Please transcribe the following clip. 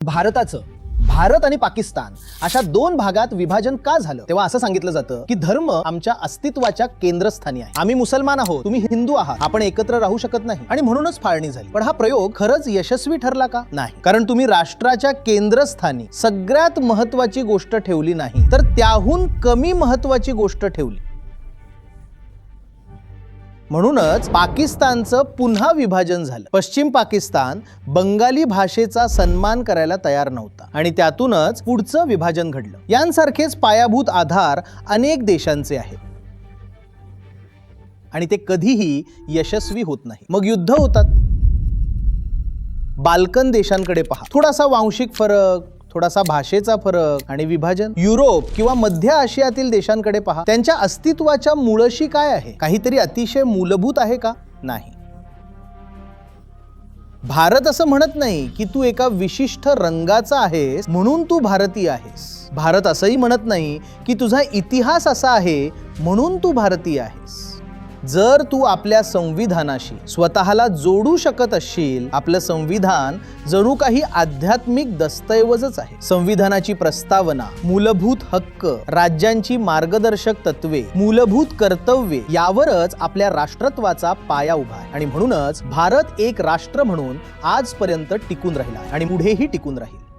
भारत आणि पाकिस्तान अशा दोन भागात विभाजन का झालं तेव्हा असं सांगितलं जातं की धर्म आमच्या अस्तित्वाच्या केंद्रस्थानी आहे. आम्ही मुसलमान आहोत, तुम्ही हिंदू आहात, आपण एकत्र राहू शकत नाही आणि म्हणूनच फाळणी झाली. पण हा प्रयोग खरंच यशस्वी ठरला का? नाही, कारण तुम्ही राष्ट्राच्या केंद्रस्थानी सगळ्यात महत्त्वाची गोष्ट ठेवली नाही, तर त्याहून कमी महत्त्वाची गोष्ट ठेवली. म्हणूनच पाकिस्तानचं पुन्हा विभाजन झालं. पश्चिम पाकिस्तान बंगाली भाषेचा सन्मान करायला तयार नव्हता आणि त्यातूनच पुढचं विभाजन घडलं. यांसारखेच पायाभूत आधार अनेक देशांचे आहेत आणि ते कधीही यशस्वी होत नाही. मग युद्ध होतात. बाल्कन देशांकडे पहा, थोडासा वांशिक फरक, थोडासा भाषेचा फरक आणि विभाजन. युरोप किंवा मध्य आशियातील देशांकडे पहा, त्यांच्या अस्तित्वाच्या मूळशी काय आहे? काहीतरी अतिशय मूलभूत आहे का? नाही. भारत असं म्हणत नाही की तू एका विशिष्ट रंगाचा आहेस म्हणून तू भारतीय आहेस. भारत असंही म्हणत नाही की तुझा इतिहास असा आहे म्हणून तू भारतीय आहेस. जर तू आपल्या संविधानाशी स्वतःला जोडू शकत असशील, आपलं संविधान जणू काही आध्यात्मिक दस्तऐवजच आहे. संविधानाची प्रस्तावना, मूलभूत हक्क, राज्यांची मार्गदर्शक तत्वे, मूलभूत कर्तव्ये यावरच आपल्या राष्ट्रत्वाचा पाया उभा आहे. आणि म्हणूनच भारत एक राष्ट्र म्हणून आजपर्यंत टिकून राहिला आणि पुढेही टिकून राहील.